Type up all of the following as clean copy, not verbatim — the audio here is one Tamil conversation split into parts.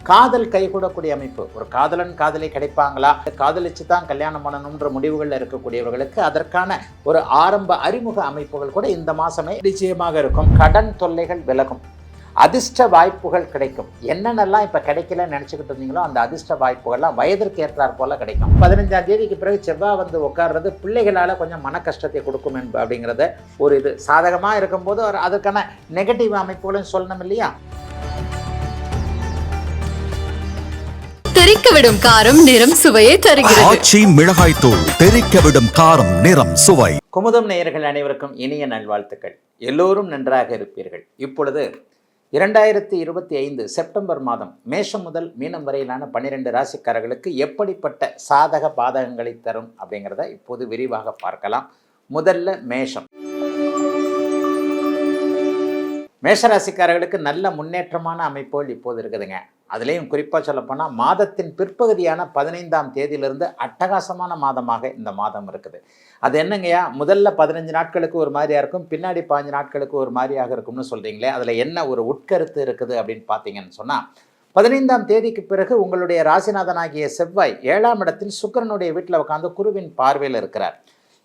காதல் கைகூடக்கூடிய அமைப்பு. ஒரு காதலன் காதலி கிடைப்பாங்களா, காதலிச்சு தான் கல்யாணம் பண்ணணுன்ற முடிவுகளில் இருக்கக்கூடியவர்களுக்கு அதற்கான ஒரு ஆரம்ப அறிமுக அமைப்புகள் கூட இந்த மாசமே நிச்சயமாக இருக்கும். கடன் தொல்லைகள் விலகும், அதிர்ஷ்ட வாய்ப்புகள் கிடைக்கும். என்னென்னலாம் இப்போ கிடைக்கலன்னு நினச்சிக்கிட்டு இருந்தீங்களோ அந்த அதிர்ஷ்ட வாய்ப்புகள்லாம் வயதிற்கு ஏற்றாற் போல கிடைக்கும். 15ஆம் தேதிக்கு பிறகு செவ்வாய் வந்து உட்கார்றது பிள்ளைகளால் கொஞ்சம் மன கஷ்டத்தை கொடுக்கும் அப்படிங்கிறத ஒரு இது சாதகமாக இருக்கும்போது அதுக்கான நெகட்டிவ் அமைப்புகளும் சொல்லணும் இல்லையா. தெறிக்கவிடும் காரம் நிறம் சுவையை தருகிறது. ஆச்சி மிளகாய் தூள் தெறிக்கவிடும் காரம் நிறம் சுவை. குமுதம் நேயர்கள் அனைவருக்கும் இனிய நல்வாழ்த்துக்கள். எல்லோரும் நன்றாக இருப்பீர்கள். இப்பொழுது 2025 செப்டம்பர் மாதம் மேஷம் முதல் மீனம் வரையிலான 12 ராசிக்காரர்களுக்கு எப்படிப்பட்ட சாதக பாதகங்களை தரும் அப்படிங்கிறத இப்போது விரிவாக பார்க்கலாம். முதல்ல மேஷம். மேஷராசிக்காரர்களுக்கு நல்ல முன்னேற்றமான அமைப்புகள் இப்போது இருக்குதுங்க. அதுலேயும் குறிப்பாக சொல்லப்போனால் மாதத்தின் பிற்பகுதியான 15ஆம் தேதியிலிருந்து அட்டகாசமான மாதமாக இந்த மாதம் இருக்குது. அது என்னங்கய்யா, முதல்ல 15 நாட்களுக்கு ஒரு மாதிரியாக இருக்கும், பின்னாடி 15 நாட்களுக்கு ஒரு மாதிரியாக இருக்கும்னு சொல்கிறீங்களே, அதில் என்ன ஒரு உட்கருத்து இருக்குது அப்படின்னு பார்த்தீங்கன்னு சொன்னால், 15ஆம் தேதிக்கு பிறகு உங்களுடைய ராசிநாதனாகிய செவ்வாய் 7ஆம் இடத்தில் சுக்கிரனுடைய வீட்டில் உட்காந்து குருவின் பார்வையில் இருக்கிறார்.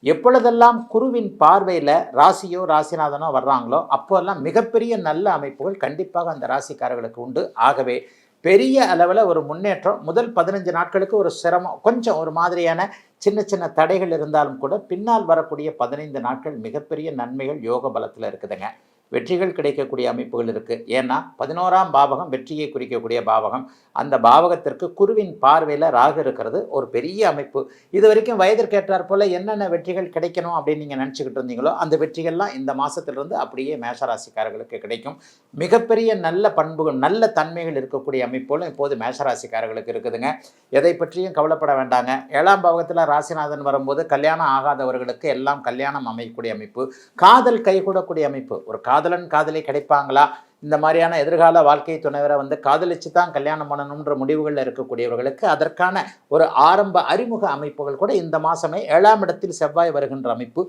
எப்பொழுதெல்லாம் குருவின் பார்வையில் ராசியோ ராசிநாதனோ வர்றாங்களோ அப்போல்லாம் மிகப்பெரிய நல்ல அமைப்புகள் கண்டிப்பாக அந்த ராசிக்காரர்களுக்கு உண்டு. ஆகவே பெரிய அளவில் ஒரு முன்னேற்றம். முதல் 15 நாட்களுக்கு ஒரு சிரமம், கொஞ்சம் ஒரு மாதிரியான சின்ன சின்ன தடைகள் இருந்தாலும் கூட பின்னால் வரக்கூடிய 15 நாட்கள் மிகப்பெரிய நன்மைகள் யோக பலத்தில் இருக்குதுங்க. வெற்றிகள் கிடைக்கக்கூடிய அமைப்புகள் இருக்குது. ஏன்னா 11ஆம் பாவகம் வெற்றியை குறிக்கக்கூடிய பாவகம். அந்த பாவகத்திற்கு குருவின் பார்வையில் ராகு இருக்கிறது ஒரு பெரிய அமைப்பு. இது வரைக்கும் வயதிற்கு ஏற்றாற் போல் என்னென்ன வெற்றிகள் கிடைக்கணும் அப்படின்னு நீங்கள் நினச்சிக்கிட்டு இருந்தீங்களோ அந்த வெற்றிகள்லாம் இந்த மாதத்திலிருந்து அப்படியே மேஷராசிக்காரர்களுக்கு கிடைக்கும். மிகப்பெரிய நல்ல பண்புகள் நல்ல தன்மைகள் இருக்கக்கூடிய அமைப்புகளும் இப்போது மேஷராசிக்காரர்களுக்கு இருக்குதுங்க. எதை பற்றியும் கவலைப்பட வேண்டாங்க. 7ஆம் பாவகத்தில் ராசிநாதன் வரும்போது கல்யாணம் ஆகாதவர்களுக்கு எல்லாம் கல்யாணம் அமைக்கக்கூடிய அமைப்பு, காதல் கைகூடக்கூடிய அமைப்பு. ஒரு காதலன் காதலி கிடைப்பாங்களா, இந்த மாதிரியான எதிர்கால வாழ்க்கை துணைவரை வந்து காதலிச்சு தான் கல்யாணம் பண்ணணுன்ற முடிவுகளில் இருக்கக்கூடியவர்களுக்கு அதற்கான ஒரு ஆரம்ப அறிமுக அமைப்புகள் கூட இந்த மாதமே 7ஆம் இடத்தில் செவ்வாய் வருகின்ற அமைப்பு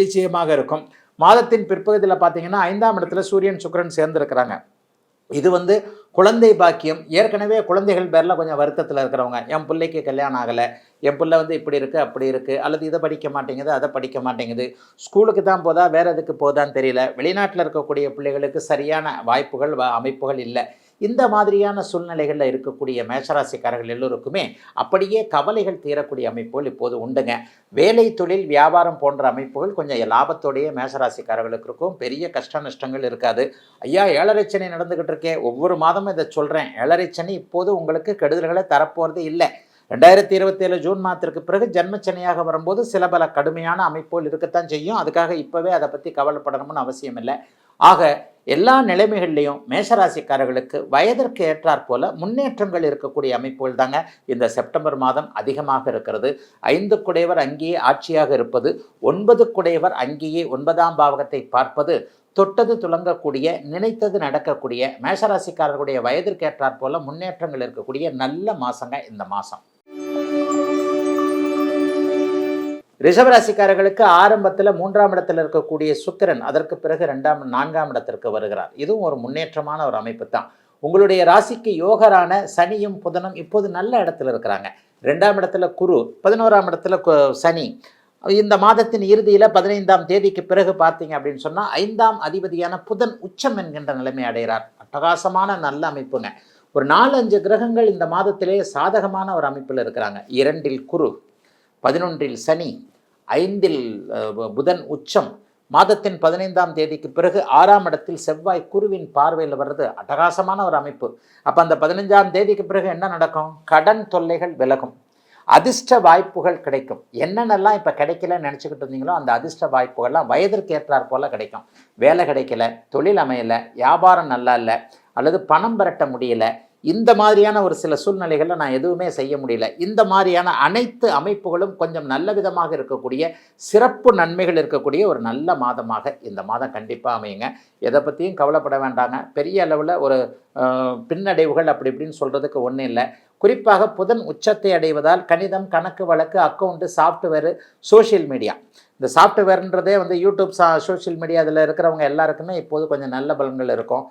நிச்சயமாக இருக்கும். மாதத்தின் பிற்பகுதியில் பார்த்தீங்கன்னா 5ஆம் இடத்துல சூரியன் சுக்கிரன் சேர்ந்துருக்கிறாங்க. இது வந்து குழந்தை பாக்கியம். ஏற்கனவே குழந்தைகள் பேரில் கொஞ்சம் வருத்தத்தில் இருக்கிறவங்க, என் பிள்ளைக்கு கல்யாணம் ஆகலை, என் பிள்ளை வந்து இப்படி இருக்குது அப்படி இருக்குது, அல்லது இதை படிக்க மாட்டேங்குது அதை படிக்க மாட்டேங்குது, ஸ்கூலுக்கு தான் போதா வேறு எதுக்கு போதான்னு தெரியல, வெளிநாட்டில் இருக்கக்கூடிய பிள்ளைகளுக்கு சரியான வாய்ப்புகள் அமைப்புகள் இல்லை. இந்த மாதிரியான சூழ்நிலைகளில் இருக்கக்கூடிய மேஷராசிக்காரர்கள் எல்லோருக்குமே அப்படியே கவலைகள் தீரக்கூடிய அமைப்புகள் இப்போது உண்டுங்க. வேலை தொழில் வியாபாரம் போன்ற அமைப்புகள் கொஞ்சம் லாபத்தோடைய மேஷராசிக்காரர்களுக்கு இருக்கும். பெரிய கஷ்ட நஷ்டங்கள் இருக்காது. ஐயா 7.5 சனி நடந்துக்கிட்டு இருக்கே, ஒவ்வொரு மாதமும் இதை சொல்கிறேன், 7.5 சனி இப்போது உங்களுக்கு கெடுதல்களை தரப்போகிறது இல்லை. 2027 ஜூன் மாதத்திற்கு பிறகு ஜன்மச்சனியாக வரும்போது சில பல கடுமையான அமைப்புகள் இருக்கத்தான் செய்யும். அதுக்காக இப்போவே அதை பற்றி கவலைப்படணும்னு அவசியம் இல்லை. ஆக எல்லா நிலைமைகள்லையும் மேஷராசிக்காரர்களுக்கு வயதிற்கு ஏற்றாற் போல முன்னேற்றங்கள் இருக்கக்கூடிய அமைப்புகள் தாங்க இந்த செப்டம்பர் மாதம் அதிகமாக இருக்கிறது. 5 குடையவர் அங்கேயே ஆட்சியாக இருப்பது, 9 குடையவர் அங்கேயே 9ஆம் பாவகத்தை பார்ப்பது, தொட்டது துலங்கக்கூடிய நினைத்தது நடக்கக்கூடிய மேஷராசிக்காரர்களுடைய வயதிற்கு ஏற்றாற் போல முன்னேற்றங்கள் இருக்கக்கூடிய நல்ல மாசங்க இந்த மாதம். ரிஷபராசிக்காரர்களுக்கு ஆரம்பத்தில் 3ஆம் இடத்தில் இருக்கக்கூடிய சுக்கிரன் அதற்கு பிறகு 4ஆம் இடத்திற்கு வருகிறார். இதுவும் ஒரு முன்னேற்றமான ஒரு அமைப்பு தான். உங்களுடைய ராசிக்கு யோகரான சனியும் புதனும் இப்போது நல்ல இடத்துல இருக்கிறாங்க. 2ஆம் இடத்துல குரு, 11ஆம் இடத்துல சனி. இந்த மாதத்தின் இறுதியில் 15ஆம் தேதிக்கு பிறகு பார்த்தீங்க அப்படின்னு சொன்னால் 5ஆம் அதிபதியான புதன் உச்சம் என்கின்ற நிலைமை அடைகிறார். அட்டகாசமான நல்ல அமைப்புங்க. ஒரு 4-5 கிரகங்கள் இந்த மாதத்திலே சாதகமான ஒரு அமைப்பில் இருக்கிறாங்க. 2இல் குரு, 11இல் சனி, 5இல் புதன் உச்சம். மாதத்தின் 15ஆம் தேதிக்கு பிறகு 6ஆம் இடத்தில் செவ்வாய் குருவின் பார்வையில் வர்றது அட்டகாசமான ஒரு அமைப்பு. அப்போ அந்த 15ஆம் தேதிக்கு பிறகு என்ன நடக்கும்? கடன் தொல்லைகள் விலகும், அதிர்ஷ்ட வாய்ப்புகள் கிடைக்கும். என்னென்னலாம் இப்போ கிடைக்கலன்னு நினச்சிக்கிட்டு இருந்தீங்களோ அந்த அதிர்ஷ்ட வாய்ப்புகள்லாம் வயதிற்கு ஏற்றாற் போல் கிடைக்கும். வேலை கிடைக்கல, தொழில் அமையலை, வியாபாரம் நல்லா இல்லை, அல்லது பணம் பெரட்ட முடியல, இந்த மாதிரியான ஒரு சில சூழ்நிலைகளில் நான் எதுவுமே செய்ய முடியல, இந்த மாதிரியான அனைத்து அமைப்புகளும் கொஞ்சம் நல்ல விதமாக இருக்கக்கூடிய சிறப்பு நன்மைகள் இருக்கக்கூடிய ஒரு நல்ல மாதமாக இந்த மாதம் கண்டிப்பாக அமையுங்க. எதை பற்றியும் கவலைப்பட வேண்டாங்க. பெரிய அளவில் ஒரு பின்னடைவுகள் அப்படி இப்படின்னு சொல்கிறதுக்கு ஒன்றும் இல்லை. குறிப்பாக புதன் உச்சத்தை அடைவதால் கணிதம், கணக்கு வழக்கு, அக்கௌண்ட்டு, சாஃப்ட்வேரு, சோஷியல் மீடியா, இந்த சாஃப்ட்வேர்ன்றதே வந்து யூடியூப், சோஷியல் மீடியா இதில் இருக்கிறவங்க எல்லாருக்குமே இப்போது கொஞ்சம் நல்ல பலன்கள் இருக்கும்.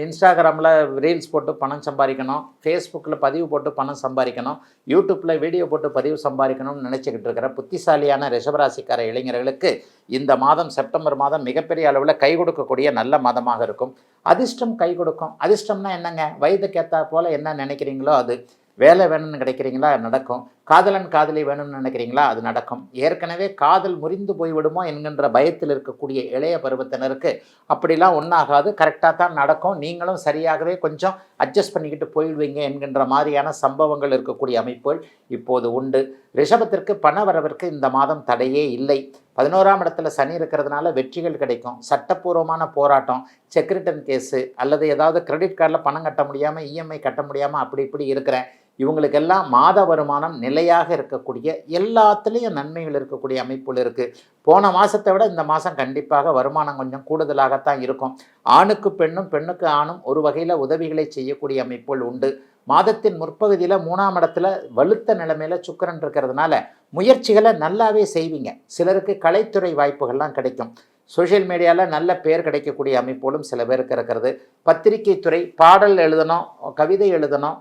இன்ஸ்டாகிராமில் ரீல்ஸ் போட்டு பணம் சம்பாதிக்கணும், ஃபேஸ்புக்கில் பதிவு போட்டு பணம் சம்பாதிக்கணும், யூடியூப்பில் வீடியோ போட்டு பதிவு சம்பாதிக்கணும்னு நினச்சிக்கிட்டு இருக்கிற புத்திசாலியான ரிஷபராசிக்கார இளைஞர்களுக்கு இந்த மாதம் செப்டம்பர் மாதம் மிகப்பெரிய அளவில் கை கொடுக்கக்கூடிய நல்ல மாதமாக இருக்கும். அதிர்ஷ்டம் கை கொடுக்கும். அதிர்ஷ்டம்னா என்னங்க? வயதுக்கேற்றா போல் என்ன நினைக்கிறீங்களோ அது. வேலை வேணும்னு கிடைக்கிறீங்களா நடக்கும். காதலன் காதலி வேணும்னு நினைக்கிறீங்களா அது நடக்கும். ஏற்கனவே காதல் முறிந்து போய்விடுமோ என்கின்ற பயத்தில் இருக்கக்கூடிய இளைய பருவத்தினருக்கு அப்படிலாம் ஒன்றாகாது, கரெக்டாக தான் நடக்கும். நீங்களும் சரியாகவே கொஞ்சம் அட்ஜஸ்ட் பண்ணிக்கிட்டு போயிடுவீங்க என்கின்ற மாதிரியான சம்பவங்கள் இருக்கக்கூடிய அமைப்புகள் இப்போது உண்டு. ரிஷபத்திற்கு பண வரவிற்கு இந்த மாதம் தடையே இல்லை. 11ஆம் இடத்துல சனி இருக்கிறதுனால வெற்றிகள் கிடைக்கும். சட்டப்பூர்வமான போராட்டம், செக்ரிட்டன் கேஸு அல்லது ஏதாவது கிரெடிட் கார்டில் பணம் கட்ட முடியாமல் இஎம்ஐ கட்ட முடியாமல் அப்படி இப்படி இருக்கிறேன் இவங்களுக்கெல்லாம் மாத வருமானம் நிலையாக இருக்கக்கூடிய எல்லாத்துலேயும் நன்மைகள் இருக்கக்கூடிய அமைப்புகள் இருக்குது. போன மாதத்தை விட இந்த மாதம் கண்டிப்பாக வருமானம் கொஞ்சம் கூடுதலாகத்தான் இருக்கும். ஆணுக்கு பெண்ணும் பெண்ணுக்கு ஆணும் ஒரு வகையில் உதவிகளை செய்யக்கூடிய அமைப்புகள் உண்டு. மாதத்தின் முற்பகுதியில் 3ஆம் இடத்துல வலுத்த நிலைமையில் சுக்கிரன் இருக்கிறதுனால முயற்சிகளை நல்லாவே செய்வீங்க. சிலருக்கு கலைத்துறை வாய்ப்புகள்லாம் கிடைக்கும். சோஷியல் மீடியாவில் நல்ல பேர் கிடைக்கக்கூடிய அமைப்புகளும் சில பேருக்கு இருக்கிறது. பத்திரிகை துறை, பாடல் எழுதணும், கவிதை எழுதணும்,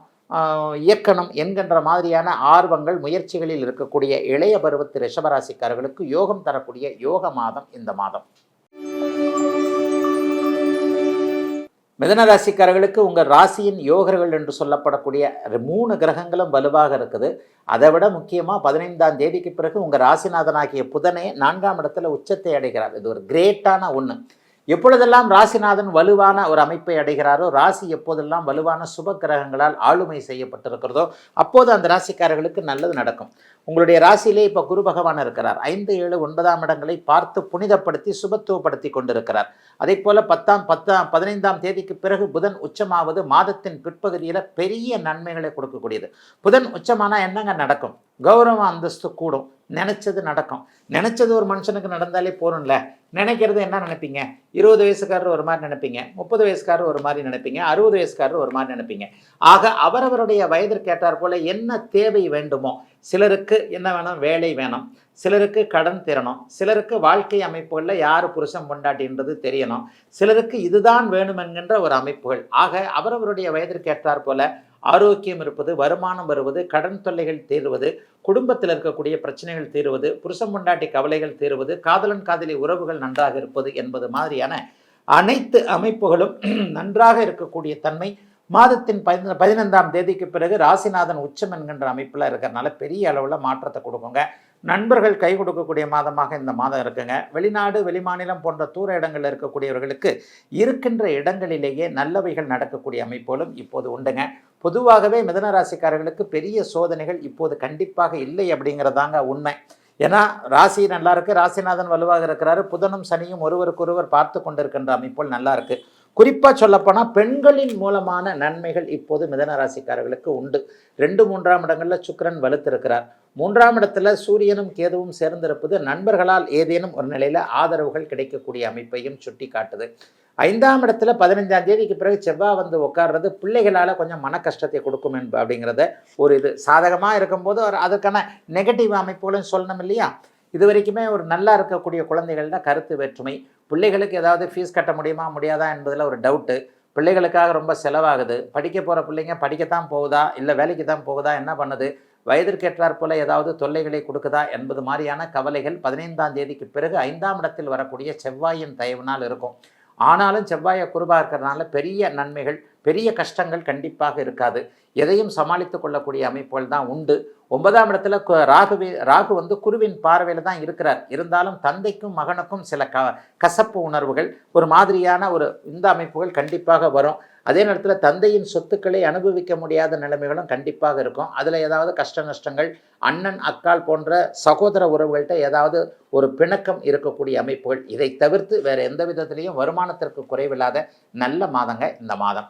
இயக்கணும் என்கின்ற மாதிரியான ஆர்வங்கள் முயற்சிகளில் இருக்கக்கூடிய இளைய பருவத்து ரிஷபராசிக்காரர்களுக்கு யோகம் தரக்கூடிய யோக மாதம் இந்த மாதம். மிதுன ராசிக்காரர்களுக்கு உங்கள் ராசியின் யோகர்கள் என்று சொல்லப்படக்கூடிய 3 கிரகங்களும் வலுவாக இருக்குது. அதை விட முக்கியமாக 15ஆம் தேதிக்கு பிறகு உங்கள் ராசிநாதனாகிய புதனே 4ஆம் இடத்துல உச்சத்தை அடைகிறார். இது ஒரு கிரேட்டான ஒன்று. எப்பொழுதெல்லாம் ராசிநாதன் வலுவான ஒரு அமைப்பை அடைகிறாரோ, ராசி எப்போதெல்லாம் வலுவான சுப கிரகங்களால் ஆளுமை செய்யப்பட்டிருக்கிறதோ அப்போது அந்த ராசிக்காரர்களுக்கு நல்லது நடக்கும். உங்களுடைய ராசியிலே இப்போ குரு பகவான் இருக்கிறார். 5, 7, 9ஆம் இடங்களை பார்த்து புனிதப்படுத்தி சுபத்துவப்படுத்தி கொண்டிருக்கிறார். அதே போல் 15ஆம் தேதிக்கு பிறகு புதன் உச்சமாவது மாதத்தின் பிற்பகுதியில் பெரிய நன்மைகளை கொடுக்கக்கூடியது. புதன் உச்சமானா என்னங்க நடக்கும்? கௌரவ அந்தஸ்து கூடும். நினச்சது நடக்கும். நினச்சது ஒரு மனுஷனுக்கு நடந்தாலே போகிறோம்ல. நினைக்கிறது என்ன நினைப்பீங்க? 20 வயசுக்காரர் ஒரு மாதிரி நினைப்பீங்க, 30 வயசுக்காரர் ஒரு மாதிரி நினைப்பீங்க, 60 வயசுக்காரர் ஒரு மாதிரி நினைப்பீங்க. ஆக அவரவருடைய வயதிற்கு ஏற்றார் போல என்ன தேவை வேண்டுமோ, சிலருக்கு என்ன வேணும்? வேலை வேணும், சிலருக்கு கடன் தீரணும், சிலருக்கு வாழ்க்கை அமைப்புகளில் யார் புருஷன் பொண்டாட்டின்றது தெரியணும், சிலருக்கு இதுதான் வேணும் என்கின்ற ஒரு அமைப்புகள். ஆக அவரவருடைய வயதிற்கு ஏற்றார் போல ஆரோக்கியம் இருப்பது, வருமானம் வருவது, கடன் தொல்லைகள் தீர்வது, குடும்பத்தில் இருக்கக்கூடிய பிரச்சனைகள் தீர்வது, புருஷன் பொண்டாட்டி கவலைகள் தீர்வது, காதலன் காதலி உறவுகள் நன்றாக இருப்பது என்பது மாதிரியான அனைத்து அமைப்புகளும் நன்றாக இருக்கக்கூடிய தன்மை மாதத்தின் 15ஆம் தேதிக்கு பிறகு ராசிநாதன் உச்சம் என்கின்ற அமைப்பில் இருக்கிறதுனால பெரிய அளவில் மாற்றத்தை கொடுக்குங்க. நண்பர்கள் கை கொடுக்கக்கூடிய மாதமாக இந்த மாதம் இருக்குங்க. வெளிநாடு வெளிமாநிலம் போன்ற தூர இடங்களில் இருக்கக்கூடியவர்களுக்கு இருக்கின்ற இடங்களிலேயே நல்லவைகள் நடக்கக்கூடிய அமைப்புகளும் இப்போது உண்டுங்க. பொதுவாகவே மிதுன ராசிக்காரர்களுக்கு பெரிய சோதனைகள் இப்போது கண்டிப்பாக இல்லை அப்படிங்கிறதாங்க உண்மை. ஏன்னா ராசி நல்லா இருக்குது, ராசிநாதன் வலுவாக இருக்கிறாரு, புதனும் சனியும் ஒருவருக்கொருவர் பார்த்து கொண்டிருக்கின்ற அமைப்புகள் நல்லா இருக்குது. குறிப்பாக சொல்லப்போனால் பெண்களின் மூலமான நன்மைகள் இப்போது மிதுன ராசிக்காரர்களுக்கு உண்டு. 2, 3ஆம் இடங்களில் சுக்கிரன் வலுத்திருக்கிறார். 3ஆம் இடத்துல சூரியனும் கேதுவும் சேர்ந்திருப்பது நண்பர்களால் ஏதேனும் ஒரு நிலையில் ஆதரவுகள் கிடைக்கக்கூடிய அமைப்பையும் சுட்டி காட்டுது. 5ஆம் இடத்துல 15ஆம் தேதிக்கு பிறகு செவ்வாய் வந்து உட்கார்றது பிள்ளைகளால் கொஞ்சம் மன கஷ்டத்தை கொடுக்கும் அப்படிங்கிறத ஒரு இது சாதகமாக இருக்கும்போது அதற்கான நெகட்டிவ் அமைப்புகளும் சொல்லணும் இல்லையா? இது வரைக்குமே ஒரு நல்லா இருக்கக்கூடிய குழந்தைகள்னா கருத்து வேற்றுமை, பிள்ளைகளுக்கு ஏதாவது ஃபீஸ் கட்ட முடியுமா முடியாதா என்பதில் ஒரு டவுட்டு, பிள்ளைகளுக்காக ரொம்ப செலவாகுது, படிக்க போகிற பிள்ளைங்க படிக்கத்தான் போகுதா இல்லை வேலைக்கு தான் போகுதா, என்ன பண்ணுது, வயதிற்கேற்றாற் போல ஏதாவது தொல்லைகளை கொடுக்குதா என்பது மாதிரியான கவலைகள் 15ஆம் தேதிக்கு பிறகு 5ஆம் இடத்தில் வரக்கூடிய செவ்வாயின் தயவினால் இருக்கும். ஆனாலும் செவ்வாயை குருவாக இருக்கிறதுனால பெரிய நன்மைகள், பெரிய கஷ்டங்கள் கண்டிப்பாக இருக்காது. எதையும் சமாளித்து கொள்ளக்கூடிய அமைப்புகள் தான் உண்டு. 9ஆம் இடத்துல ராகு வந்து குருவின் பார்வையில் தான் இருக்கிறார். இருந்தாலும் தந்தைக்கும் மகனுக்கும் சில கசப்பு உணர்வுகள், ஒரு மாதிரியான இந்த அமைப்புகள் கண்டிப்பாக வரும். அதே நேரத்தில் தந்தையின் சொத்துக்களை அனுபவிக்க முடியாத நிலைமைகளும் கண்டிப்பாக இருக்கும். அதில் ஏதாவது நஷ்டங்கள், அண்ணன் அக்கால் போன்ற சகோதர உறவுகள்கிட்ட ஏதாவது ஒரு பிணக்கம் இருக்கக்கூடிய அமைப்புகள். இதை தவிர்த்து வேறு எந்த விதத்திலையும் வருமானத்திற்கு குறைவில்லாத நல்ல மாதங்க இந்த மாதம்.